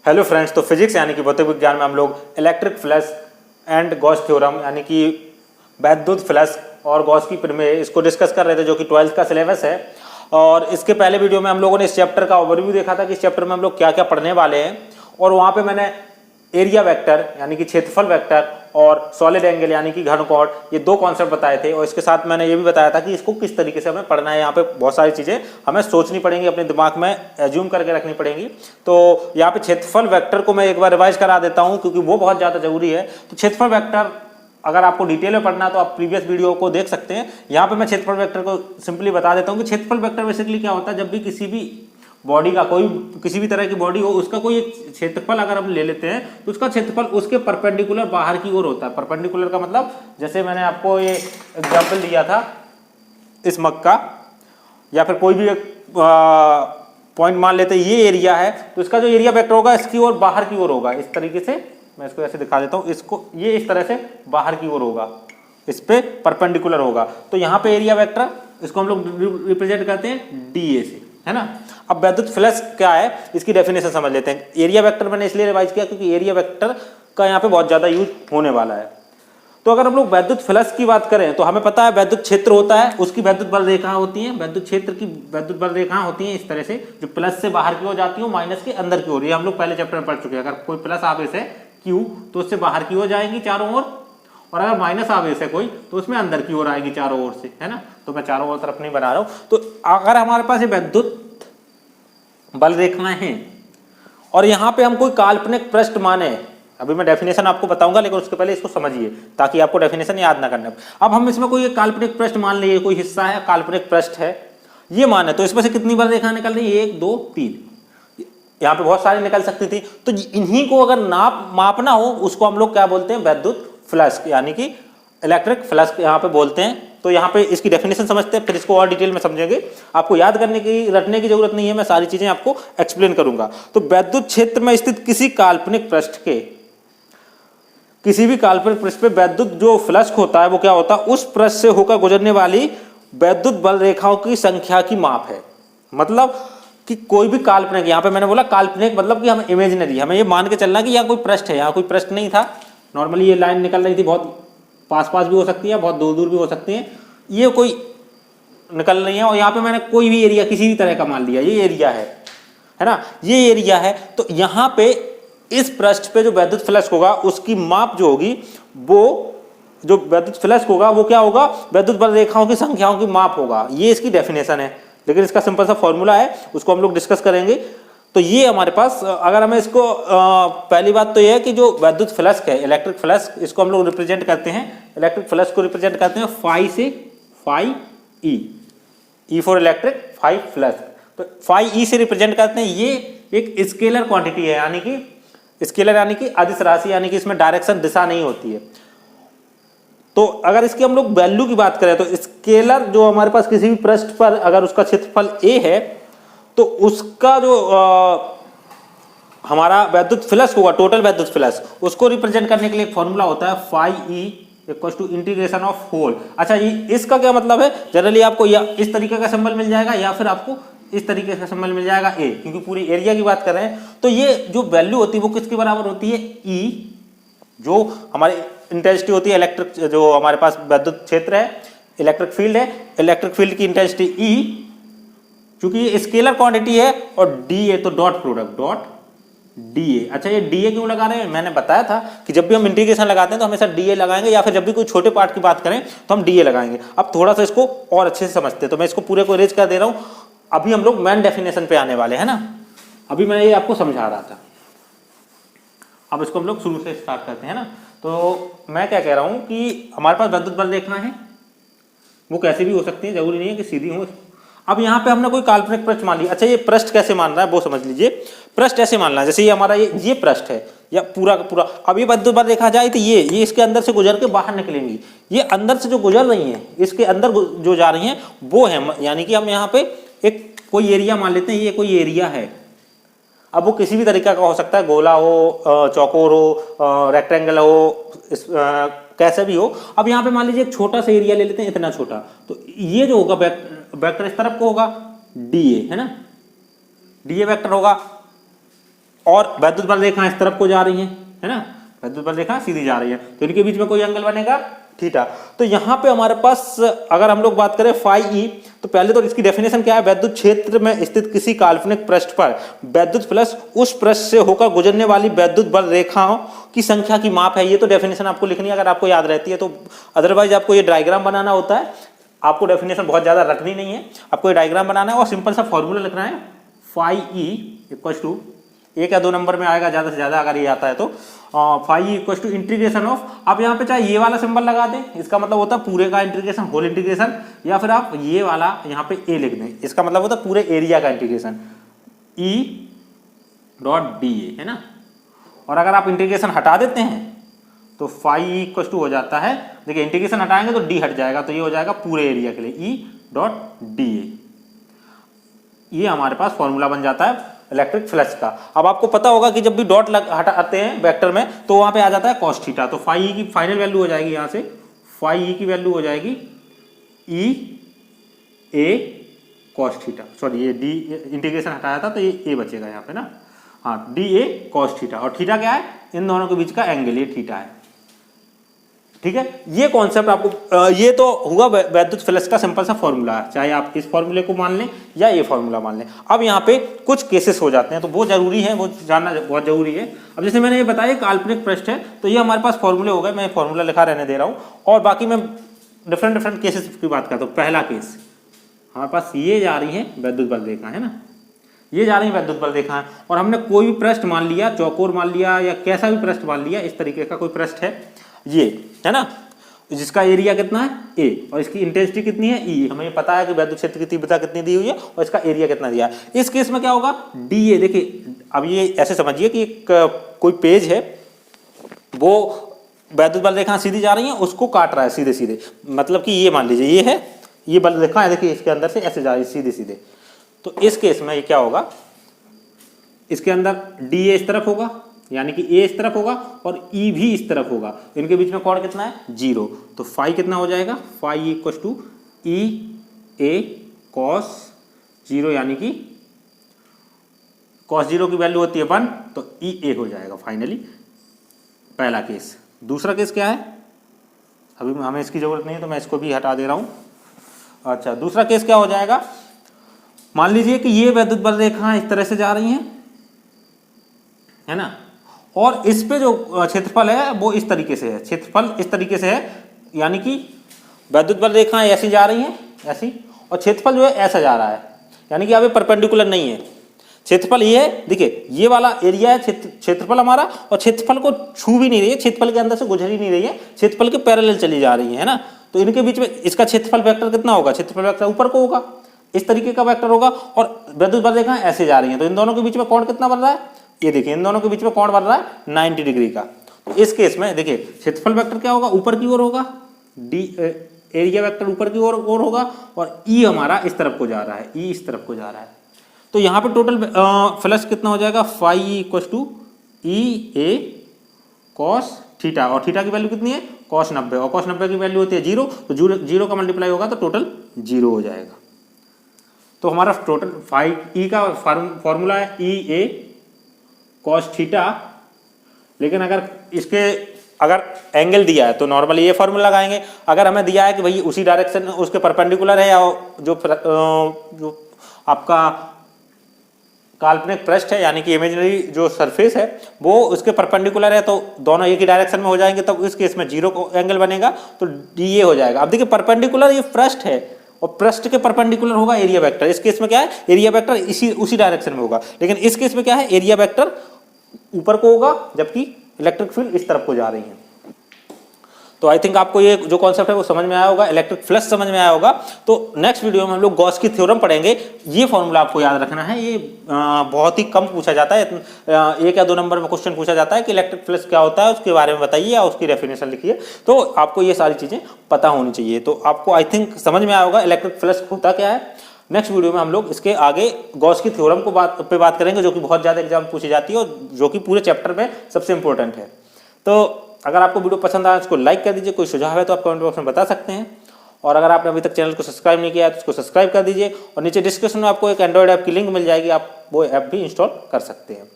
Hello friends, तो physics यानी कि भौतिक विज्ञान में हम लोग electric flush and Gauss theorem यानी कि वैद्युत फ्लश और गॉस की प्रमेय इसको डिस्कस कर रहे थे, जो कि 12th का सिलेबस है। और इसके पहले वीडियो में हम लोगों ने इस चैप्टर का ओवरव्यू देखा था कि इस चैप्टर में हम लोग क्या क्या पढ़ने वाले हैं, और वहाँ पे मैंने एरिया वेक्टर यानी कि क्षेत्रफल वेक्टर और सॉलिड एंगल यानी कि घनकोण, ये दो कॉन्सेप्ट बताए थे। और इसके साथ मैंने ये भी बताया था कि इसको किस तरीके से हमें पढ़ना है। यहाँ पे बहुत सारी चीज़ें हमें सोचनी पड़ेंगी, अपने दिमाग में एज्यूम करके रखनी पड़ेंगी। तो यहाँ पे क्षेत्रफल वेक्टर को मैं एक बार रिवाइज करा देता हूँ, क्योंकि वो बहुत ज़्यादा जरूरी है। तो क्षेत्रफल वेक्टर अगर आपको डिटेल में पढ़ना है तो आप प्रीवियस वीडियो को देख सकते हैं। यहाँ पे मैं क्षेत्रफल वेक्टर को सिंपली बता देता हूँ कि क्षेत्रफल वेक्टर बेसिकली क्या होता है। जब भी किसी भी बॉडी का किसी भी तरह की बॉडी हो, उसका कोई क्षेत्रफल अगर हम ले लेते हैं तो उसका क्षेत्रफल उसके परपेंडिकुलर बाहर की ओर होता है। परपेंडिकुलर का मतलब, जैसे मैंने आपको ये एग्जांपल दिया था इस मग का, या फिर कोई भी एक पॉइंट मान लेते हैं ये एरिया है, तो इसका जो एरिया वेक्टर होगा इसकी ओर बाहर की ओर होगा। इस तरीके से मैं इसको ऐसे दिखा देता हूँ, इसको ये इस तरह से बाहर की ओर होगा, इस पे परपेंडिकुलर होगा। तो यहाँ पे एरिया वेक्टर इसको हम लोग रिप्रेजेंट करते हैं डीए से, है ना। अब वैद्युत फ्लक्स क्या है, इसकी डेफिनेशन समझ लेते हैं। एरिया वेक्टर मैंने इसलिए रिवाइज किया क्योंकि एरिया वेक्टर का यहाँ पे बहुत ज़्यादा यूज होने वाला है। तो अगर हम लोग वैद्युत फ्लक्स की बात करें तो हमें पता है वैद्युत क्षेत्र होता है, उसकी वैद्युत बल रेखा होती है। वैद्युत क्षेत्र की वैद्युत बल रेखा होती है इस तरह से, जो प्लस से बाहर की ओर जाती है, माइनस के अंदर की ओर। ये हम लोग पहले चैप्टर में पढ़ चुके हैं। अगर कोई प्लस आवेश है Q तो उससे बाहर की ओर जाएंगी चारों ओर, और अगर माइनस आवेश है कोई तो उसमें अंदर की ओर आएगी चारों ओर से, है ना। तो मैं चारों ओर तरफ नहीं बना रहा हूँ। तो अगर हमारे पास ये वैद्युत बल रेखाएं हैं और यहाँ पे हम कोई काल्पनिक पृष्ठ माने, अभी मैं डेफिनेशन आपको बताऊंगा, लेकिन उसके पहले इसको समझिए ताकि आपको डेफिनेशन याद ना करना। अब हम इसमें कोई काल्पनिक पृष्ठ मान लिए, कोई हिस्सा है काल्पनिक पृष्ठ है ये माने, तो इसमें से कितनी बल रेखा निकल रही है, 1 2 3। यहाँ पे बहुत सारी निकल सकती थी। तो इन्हीं को अगर मापना हो उसको हम लोग क्या बोलते हैं, वैद्युत फ्लक्स यानी कि इलेक्ट्रिक फ्लक्स यहाँ पे बोलते हैं। तो यहाँ पे इसकी डेफिनेशन समझते हैं, फिर इसको और डिटेल में समझेंगे। आपको याद करने की रटने की जरूरत नहीं है, मैं सारी चीजें आपको एक्सप्लेन करूंगा। तो वैद्युत क्षेत्र में स्थित किसी काल्पनिक पृष्ठ के किसी भी काल्पनिक पृष्ठ पे वैद्युत जो फ्लक्स होता है वो क्या होता है, उस पृष्ठ से होकर गुजरने वाली वैद्युत बल रेखाओं की संख्या की माप है। मतलब कि कोई भी काल्पनिक, यहाँ पे मैंने बोला काल्पनिक मतलब कि हम इमेजिनरी, हमें ये मान के चलना कि यहाँ कोई पृष्ठ है। यहाँ कोई पृष्ठ नहीं था, नॉर्मली ये लाइन निकल रही थी, बहुत पास पास भी हो सकती है, बहुत दूर दूर भी हो सकती है, ये कोई निकल रही है। और यहाँ पे मैंने कोई भी एरिया किसी भी तरह का मान लिया, ये एरिया है ना, ये एरिया है। तो यहाँ पे इस पृष्ठ पे जो वैद्युत फ्लक्स होगा उसकी माप जो होगी, वो जो वैद्युत फ्लक्स होगा वो क्या होगा, वैद्युत बल रेखाओं की संख्याओं की माप होगा। ये इसकी डेफिनेशन है, लेकिन इसका सिंपल सा फॉर्मूला है, उसको हम लोग डिस्कस करेंगे। तो ये हमारे पास, अगर हमें इसको पहली बात तो ये है कि जो वैद्युत फ्लक्स है, इलेक्ट्रिक फ्लक्स, इसको हम लोग रिप्रेजेंट करते हैं, इलेक्ट्रिक फ्लक्स को रिप्रेजेंट करते हैं फाई से, phi E for electric, phi flux. तो फाई ई से रिप्रेजेंट करते हैं। ये एक स्केलर क्वांटिटी है, यानी कि स्केलर यानी कि अदिश राशि, यानी कि इसमें डायरेक्शन दिशा नहीं होती है। तो अगर इसकी हम लोग वैल्यू की बात करें तो स्केलर जो हमारे पास किसी भी पृष्ठ पर अगर उसका क्षेत्रफल a है तो उसका जो हमारा वैद्युत फ्लक्स होगा, टोटल वैद्युत फ्लक्स, उसको रिप्रेजेंट करने के लिए एक फॉर्मूला होता है phi E equals to integration of whole. अच्छा, ये इसका क्या मतलब है, जनरली आपको या इस तरीके का सिंबल मिल जाएगा या फिर आपको इस तरीके का सिंबल मिल जाएगा ए, क्योंकि पूरी एरिया की बात कर रहे हैं। तो ये जो वैल्यू होती है वो किसके बराबर होती है, ई, जो हमारी इंटेंसिटी होती है इलेक्ट्रिक, जो हमारे पास वैद्युत क्षेत्र है, इलेक्ट्रिक फील्ड है, इलेक्ट्रिक फील्ड की इंटेंसिटी ई, क्योंकि ये स्केलर क्वांटिटी है, और डी ए तो dot product, dot D A. अच्छा, ये डी ए क्यों लगा रहे हैं, मैंने बताया था कि जब भी हम इंटीग्रेशन लगाते हैं तो हमेशा डी ए लगाएंगे, या फिर जब भी कोई छोटे पार्ट की बात करें तो हम डी ए लगाएंगे। अब थोड़ा सा इसको और अच्छे से समझते हैं, तो मैं इसको पूरे को इरेज कर दे रहा हूँ। अभी हम लोग मेन डेफिनेशन पे आने वाले हैं ना, अभी मैं ये आपको समझा रहा था। अब इसको हम लोग शुरू से स्टार्ट करते हैं ना। तो मैं क्या कह रहा हूँ कि हमारे पास वैद्युत बल रेखा है, वो कैसे भी हो सकती है, जरूरी नहीं है कि सीधी हो। अब यहाँ पे हमने कोई काल्पनिक पृष्ठ मान लिया। अच्छा, ये पृष्ठ कैसे मान रहा है वो समझ लीजिए। पृष्ठ ऐसे मानना है जैसे ये हमारा ये पृष्ठ है, या पूरा का पूरा। अब ये वैद्युत बल रेखा जाए तो ये इसके अंदर से गुजर के बाहर निकलेंगी। ये अंदर से जो गुजर रही हैं, इसके अंदर जो जा रही हैं वो है, यानी कि हम यहाँ पे एक कोई एरिया मान लेते हैं, ये कोई एरिया है। अब वो किसी भी तरीका का हो सकता है, गोला हो, चौकोर हो, रेक्टेंगल हो, कैसे भी हो। अब यहाँ पे मान लीजिए एक छोटा सा एरिया ले लेते हैं, इतना छोटा। तो ये जो होगा वेक्टर इस तरफ को होगा डी ए, है ना, डी ए वेक्टर होगा। और वैद्युत बल रेखा इस तरफ को जा रही है ना, वैद्युत बल रेखा सीधी जा रही है, तो इनके बीच में कोई एंगल बनेगा थीटा। तो यहाँ पे हमारे पास अगर हम लोग बात करें फाई ई, तो पहले तो इसकी डेफिनेशन क्या है, वैद्युत क्षेत्र में स्थित किसी काल्पनिक पृष्ठ पर वैद्युत फ्लक्स उस पृष्ठ से होकर गुजरने वाली वैद्युत बल रेखाओं की संख्या की माप है। ये तो डेफिनेशन आपको लिखनी है अगर आपको याद रहती है तो, अदरवाइज आपको ये डायग्राम बनाना होता है, आपको डेफिनेशन बहुत ज्यादा रखनी नहीं है, आपको ये डायग्राम बनाना है और सिंपल सा फॉर्मूला लिखना है, फाई ई इक्वल टू 1 या 2 नंबर में आएगा ज्यादा से ज्यादा अगर ये आता है तो, phi equal to integration of, आप यहाँ पे चाहे ये वाला सिंबल लगा दें, इसका मतलब होता है पूरे का इंटीग्रेशन, होल इंटीग्रेशन, या फिर आप ये वाला यहाँ पे ए लिख दें, इसका मतलब होता है पूरे एरिया का integration, E dot D A, है ना। और अगर आप इंटीग्रेशन हटा देते हैं तो फाई इक्वल टू हो जाता है, देखिए इंटीग्रेशन हटाएंगे तो डी हट जाएगा, तो ये हो जाएगा पूरे एरिया के लिए ई डॉट डी ए। ये हमारे पास फॉर्मूला बन जाता है इलेक्ट्रिक फ्लक्स का। अब आपको पता होगा कि जब भी डॉट हटाते हैं वेक्टर में तो वहां पे आ जाता है कॉस थीटा, तो फाई ई की फाइनल वैल्यू हो जाएगी, यहाँ से फाई ई की वैल्यू हो जाएगी ई ए कॉस थीटा, सॉरी ये डी इंटीग्रेशन हटाया था तो ये ए बचेगा यहाँ पे ना, हाँ डी ए कॉस थीटा, और थीटा क्या है, इन दोनों के बीच का एंगल, ये थीटा है, ठीक है। ये कॉन्सेप्ट आपको ये तो हुआ वैद्युत फ्लक्स का सिंपल सा फॉर्मूला, चाहे आप इस फॉर्मूले को मान लें या ये फॉर्मूला मान लें। अब यहाँ पे कुछ केसेस हो जाते हैं तो वो जरूरी है, वो जानना बहुत जरूरी है। अब जैसे मैंने ये बताया काल्पनिक पृष्ठ है, तो ये हमारे पास फॉर्मूले हो गए, मैं फॉर्मूला लिखा रहने दे रहा हूँ, और बाकी मैं डिफरेंट केसेस की बात करता हूँ। पहला केस हमारे पास ये जा रही है वैद्युत बल रेखा, है ना, ये जा रही है वैद्युत बल रेखा है, और हमने कोई भी पृष्ठ मान लिया, चौकोर मान लिया या कैसा भी पृष्ठ मान लिया, इस तरीके का कोई पृष्ठ है ये, है ना, जिसका एरिया कितना है ए और इसकी इंटेंसिटी कितनी है ई, हमें पता है कि वैद्युत क्षेत्र की तीव्रता कितनी दी हुई है और इसका एरिया कितना दिया है। इस केस में क्या होगा, डी ए, देखिए अब ये ऐसे समझिए कि एक कोई पेज है, वो वैद्युत बल रेखा सीधी जा रही है, उसको काट रहा है सीधे सीधे, मतलब कि ये मान लीजिए ये है, ये बल रेखा है, देखिए इसके अंदर से ऐसे जा रही है सीधे सीधे, तो इस केस में ये क्या होगा, इसके अंदर डी ए इस तरफ होगा, यानी कि ए इस तरफ होगा और ई भी इस तरफ होगा, इनके बीच में कोण कितना है 0, तो फाई कितना हो जाएगा, phi equal to E A cos 0, यानी कि कॉस 0 की वैल्यू होती है 1, तो ई ए हो जाएगा फाइनली, पहला केस। दूसरा केस क्या है, अभी हमें इसकी जरूरत नहीं है तो मैं इसको भी हटा दे रहा हूं। अच्छा, दूसरा केस क्या हो जाएगा, मान लीजिए कि ये वैद्युत बल रेखा इस तरह से जा रही हैं, है ना, और इस पे जो क्षेत्रफल है वो इस तरीके से है, क्षेत्रफल इस तरीके से है, यानी कि वैद्युत बल रेखाएं ऐसी जा रही हैं ऐसी, और क्षेत्रफल जो है ऐसा जा रहा है, यानी कि अब ये परपेंडिकुलर नहीं है, क्षेत्रफल ये है, देखिए ये वाला एरिया है क्षेत्रफल हमारा, और क्षेत्रफल को छू भी नहीं रही है, क्षेत्रफल के अंदर से गुजर ही नहीं रही है, क्षेत्रफल के पैरेलल चली जा रही है ना, तो इनके बीच में इसका क्षेत्रफल वेक्टर कितना होगा, क्षेत्रफल वेक्टर ऊपर को होगा, इस तरीके का वेक्टर होगा, और वैद्युत बल रेखाएं ऐसे जा रही हैं, तो इन दोनों के बीच में कोण कितना बन रहा है, ये देखिए इन दोनों के बीच में कोण बन रहा है 90 डिग्री का। तो इस केस में देखिए क्षेत्रफल वेक्टर क्या होगा, ऊपर की ओर होगा, डी एरिया वेक्टर ऊपर की ओर होगा, और ई हमारा इस तरफ को जा रहा है, ई इस तरफ को जा रहा है, तो यहाँ पे टोटल फ्लक्स कितना हो जाएगा, phi equal to E A cos theta, और थीटा की वैल्यू कितनी है कॉस 90, और कॉस 90 की वैल्यू होती है 0, तो 0 का मल्टीप्लाई होगा तो टोटल 0 हो जाएगा। तो हमारा टोटल फाई ई का फॉर्मूला है ई ए कॉस थीटा, लेकिन अगर एंगल दिया है तो नॉर्मली ये फॉर्मूला लगाएंगे, अगर हमें दिया है कि भाई उसी डायरेक्शन उसके परपेंडिकुलर है, या जो आपका काल्पनिक पृष्ठ है यानी कि इमेजिनरी जो सरफेस है वो उसके परपेंडिकुलर है, तो दोनों एक ही डायरेक्शन में हो जाएंगे, तो इस केस में 0 को एंगल बनेगा तो डी ए हो जाएगा। अब देखिए परपेंडिकुलर ये पृष्ठ है और पृष्ठ के परपेंडिकुलर होगा एरिया वेक्टर, इस केस में क्या है एरिया वेक्टर उसी डायरेक्शन में होगा, लेकिन इस केस में क्या है एरिया वेक्टर ऊपर को होगा जबकि इलेक्ट्रिक फील्ड इस तरफ को जा रही है। तो आई थिंक आपको ये जो कॉन्सेप्ट है वो समझ में आया होगा, इलेक्ट्रिक फ्लक्स समझ में आया होगा। तो नेक्स्ट वीडियो में हम लोग गॉस की थ्योरम पढ़ेंगे। ये फॉर्मूला आपको याद रखना है, ये बहुत ही कम पूछा जाता है, 1 या 2 नंबर में क्वेश्चन पूछा जाता है कि इलेक्ट्रिक फ्लक्स क्या होता है उसके बारे में बताइए या उसकी डेफिनेशन लिखिए, तो आपको ये सारी चीजें पता होनी चाहिए। तो आपको आई थिंक समझ में आया होगा इलेक्ट्रिक फ्लक्स होता क्या है। नेक्स्ट वीडियो में हम लोग इसके आगे गॉस की थ्योरम को बात करेंगे, जो कि बहुत ज़्यादा एग्जाम पूछी जाती है और जो कि पूरे चैप्टर में सबसे इंपॉर्टेंट है। तो अगर आपको वीडियो पसंद आया उसको लाइक कर दीजिए, कोई सुझाव है तो आप कमेंट बॉक्स में बता सकते हैं, और अगर आपने अभी तक चैनल को सब्सक्राइब नहीं किया है तो उसको सब्सक्राइब कर दीजिए, और नीचे डिस्क्रिप्शन में आपको एक एंड्रॉइड ऐप की लिंक मिल जाएगी, आप वो ऐप भी इंस्टॉल कर सकते हैं।